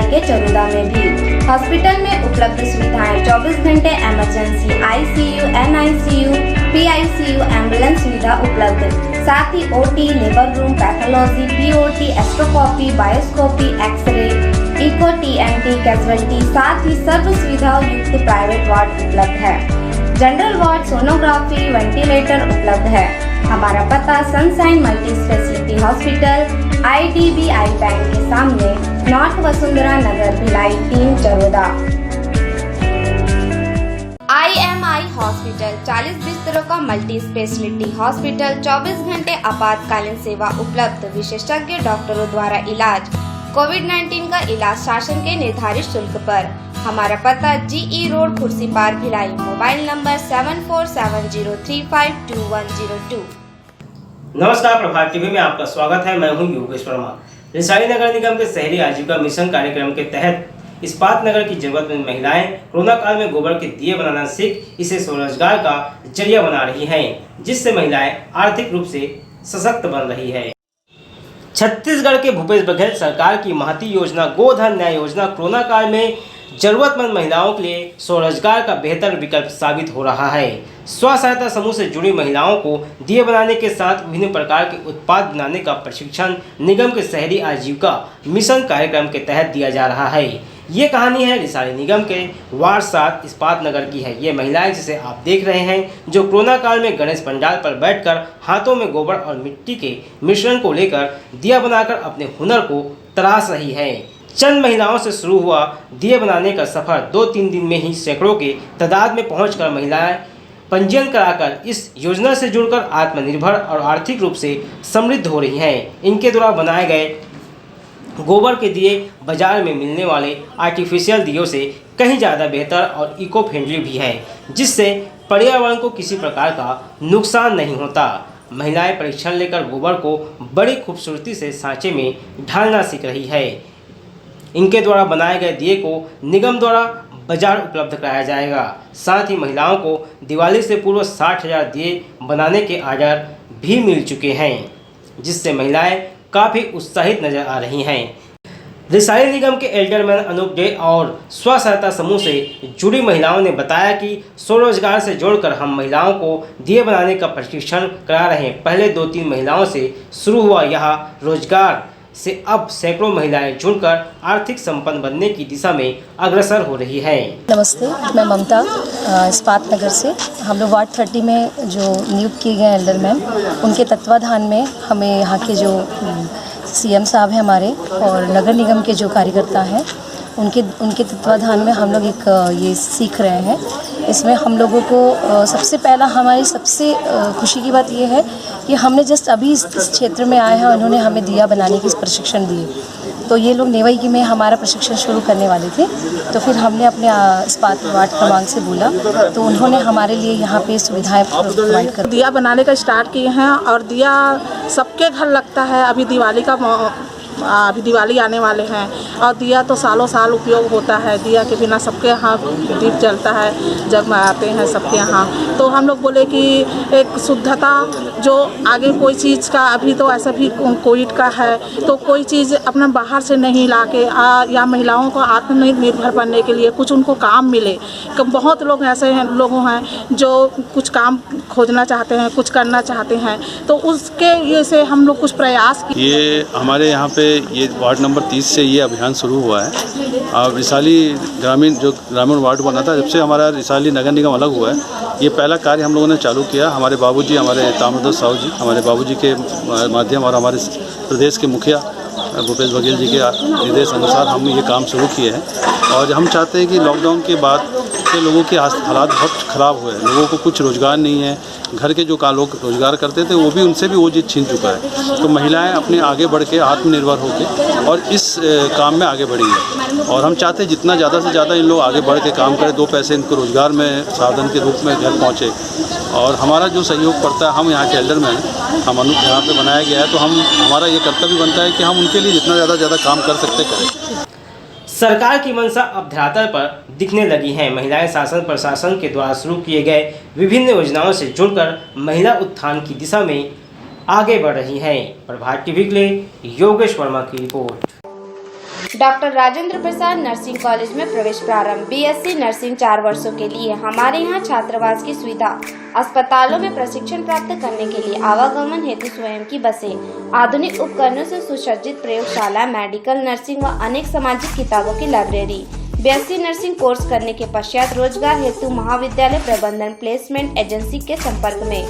के चरोदा में भी। हॉस्पिटल में उपलब्ध सुविधाएं 24 घंटे emergency, ICU, NICU, PICU, ambulance सुविधा उपलब्ध, साथ ही OT, labour room, pathology, POT, astroscopy, bioscopy, x ray, echo, TNT, casualty, साथ ही सर्व सुविधाओं युक्त प्राइवेट वार्ड उपलब्ध है। जनरल वार्ड, सोनोग्राफी, वेंटिलेटर उपलब्ध है। हमारा पता sunshine multi speciality hospital, IDBI bank के सामने, नॉर्थ वसुंधरा नगर, भिलाई 3, चरोदा। IMI हॉस्पिटल 40 बिस्तरों का मल्टी स्पेशलिटी हॉस्पिटल, 24 घंटे आपातकालीन सेवा उपलब्ध, विशेषज्ञ डॉक्टरों द्वारा इलाज, कोविड-19 का इलाज शासन के निर्धारित शुल्क पर। हमारा पता GE रोड, कुर्सी पार, भिलाई। Mobile number 7470352102। नमस्कार, प्रभात टीवी में आपका स्वागत है। मैं हूं योगेश वर्मा। रिसाली नगर निगम के शहरी आजीविका मिशन कार्यक्रम के तहत इस्पात नगर की जरूरतमंद महिलाएं कोरोना काल में गोबर के दिए बनाना सीख इसे स्वरोजगार का जरिया बना रही हैं, जिससे महिलाएं आर्थिक रूप से सशक्त बन रही है। छत्तीसगढ़ के भूपेश बघेल सरकार की महती योजना गोधन न्याय योजना कोरोना काल में जरूरतमंद महिलाओं के लिए स्वरोजगार का बेहतर विकल्प साबित हो रहा है। स्व सहायता समूह से जुड़ी महिलाओं को दिए बनाने के साथ विभिन्न प्रकार के उत्पाद बनाने का प्रशिक्षण निगम के शहरी आजीविका मिशन कार्यक्रम के तहत दिया जा रहा है। ये कहानी है रिसाली निगम के वार्ड 7 इस्पात नगर की है। ये महिलाएं जिसे आप देख रहे हैं, जो कोरोना काल में गणेश पंडाल पर बैठकर हाथों में गोबर और मिट्टी के मिश्रण को लेकर दिया बनाकर अपने हुनर को तराश रही है। चंद महिलाओं से शुरू हुआ दिए बनाने का सफर 2-3 दिन में ही सैकड़ों के तादाद में पहुंचकर महिलाएं पंजीयन कराकर इस योजना से जुड़कर आत्मनिर्भर और आर्थिक रूप से समृद्ध हो रही हैं। इनके द्वारा बनाए गए गोबर के दिए बाजार में मिलने वाले आर्टिफिशियल दियों से कहीं ज़्यादा बेहतर और इको फ्रेंडली भी है, जिससे पर्यावरण को किसी प्रकार का नुकसान नहीं होता। महिलाएं परीक्षण लेकर गोबर को बड़ी खूबसूरती से सांचे में ढालना सीख रही है। इनके द्वारा बनाए गए दिए को निगम द्वारा बाजार उपलब्ध कराया जाएगा। साथ ही महिलाओं को दिवाली से पूर्व 60,000 दिए बनाने के आर्डर भी मिल चुके हैं, जिससे महिलाएं काफ़ी उत्साहित नजर आ रही हैं। रिसाली निगम के एल्डरमैन अनूप डे और स्व सहायता समूह से जुड़ी महिलाओं ने बताया कि स्वरोजगार से जोड़कर हम महिलाओं को दिए बनाने का प्रशिक्षण करा रहे हैं। पहले 2-3 महिलाओं से शुरू हुआ यह रोजगार से अब सैकड़ों महिलाएं जुड़कर आर्थिक संपन्न बनने की दिशा में अग्रसर हो रही है। नमस्ते, मैं ममता इस्पात नगर से। हम लोग वार्ड 30 में जो नियुक्त किए गए एल्डरमैन, उनके तत्वाधान में हमें यहाँ के जो CM साहब हैं हमारे और नगर निगम के जो कार्यकर्ता हैं, उनके तत्वाधान में हम लोग एक ये सीख रहे हैं। इसमें हम लोगों को सबसे पहला हमारी सबसे खुशी की बात ये है कि हमने जस्ट अभी इस क्षेत्र में आए हैं और इन्होंने हमें दिया बनाने की प्रशिक्षण दिए। तो ये लोग नेवई में हमारा प्रशिक्षण शुरू करने वाले थे, तो फिर हमने अपने इस्पात वार्ड क्रमांक से बोला, तो उन्होंने हमारे लिए यहाँ पे सुविधाएं प्रोवाइड कर दिया बनाने का स्टार्ट किए हैं। और दिया सबके घर लगता है। अभी दिवाली आने वाले हैं और दिया तो सालों साल उपयोग होता है। दिया के बिना सबके यहाँ दीप जलता है जब आते हैं सबके यहाँ। तो हम लोग बोले कि एक शुद्धता जो आगे कोई चीज़ का, अभी तो ऐसा भी कोविड का है, तो कोई चीज़ अपना बाहर से नहीं ला के या महिलाओं को आत्मनिर्भर बनने के लिए कुछ उनको काम मिले। बहुत लोग ऐसे लोग हैं जो कुछ काम खोजना चाहते हैं, कुछ करना चाहते हैं, तो उसके ये से हम लोग कुछ प्रयास किए। ये हमारे यहाँ पे ये वार्ड नंबर 30 से ये अभियान शुरू हुआ है। रिसाली ग्रामीण वार्ड बना था, जब से हमारा रिसाली नगर निगम अलग हुआ है, ये पहला कार्य हम लोगों ने चालू किया। हमारे बाबूजी, हमारे ताम्रध्वज साहू जी, हमारे बाबूजी के माध्यम और हमारे प्रदेश के मुखिया भूपेश बघेल जी के निर्देश अनुसार हम ये काम शुरू किए हैं। और हम चाहते हैं कि लॉकडाउन के बाद के लोगों के हालात बहुत ख़राब हुए हैं। लोगों को कुछ रोज़गार नहीं है, घर के जो लोग रोज़गार करते थे वो भी उनसे भी वो चीज़ छीन चुका है। तो महिलाएं अपने आगे बढ़ के आत्मनिर्भर होकर और इस काम में आगे बढ़ी है। और हम चाहते हैं जितना ज़्यादा से ज़्यादा इन लोग आगे बढ़ के काम करें, 2 पैसे इनको रोज़गार में साधन के रूप में घर पहुँचे। और हमारा जो सहयोग पड़ता है, हम यहाँ के एल्डरमैन हम यहाँ पे बनाया गया है, तो हमारा ये कर्तव्य बनता है कि हम उनके लिए जितना ज़्यादा काम कर सकते करें। सरकार की मंशा अब धरातल पर दिखने लगी है। महिलाएं शासन प्रशासन के द्वारा शुरू किए गए विभिन्न योजनाओं से जुड़कर महिला उत्थान की दिशा में आगे बढ़ रही हैं। प्रभात टीवी के लिए योगेश वर्मा की report. Doctor Rajendra Prasad nursing college में प्रवेश प्रारंभ। बीएससी नर्सिंग 4 वर्षों के लिए। हमारे यहाँ छात्रावास की सुविधा, अस्पतालों में प्रशिक्षण प्राप्त करने के लिए आवागमन हेतु स्वयं की बसें, आधुनिक उपकरणों से सुसज्जित प्रयोगशाला, मेडिकल, नर्सिंग व अनेक सामाजिक किताबों की लाइब्रेरी। बीएससी नर्सिंग कोर्स करने के पश्चात रोजगार हेतु महाविद्यालय प्रबंधन प्लेसमेंट एजेंसी के संपर्क में।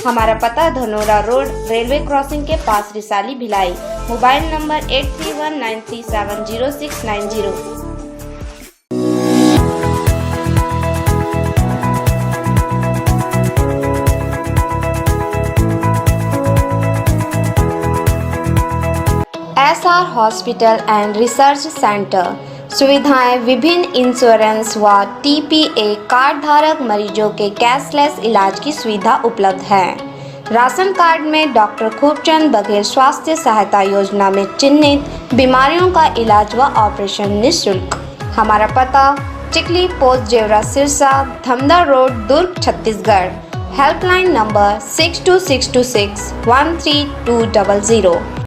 हमारा पता धनोरा रोड, रेलवे क्रॉसिंग के पास, Risali, Bhilai. Mobile number 8319370690। SR hospital and research centre. सुविधाएं विभिन्न इंश्योरेंस व TPA कार्ड धारक मरीजों के कैशलेस इलाज की सुविधा उपलब्ध है। राशन कार्ड में डॉक्टर खूबचंद बघेल स्वास्थ्य सहायता योजना में चिन्हित बीमारियों का इलाज व ऑपरेशन निःशुल्क। हमारा पता Chikli post Jevra Sirsa, Dhamda road, Durg, Chhattisgarh. Helpline number 62626 13200।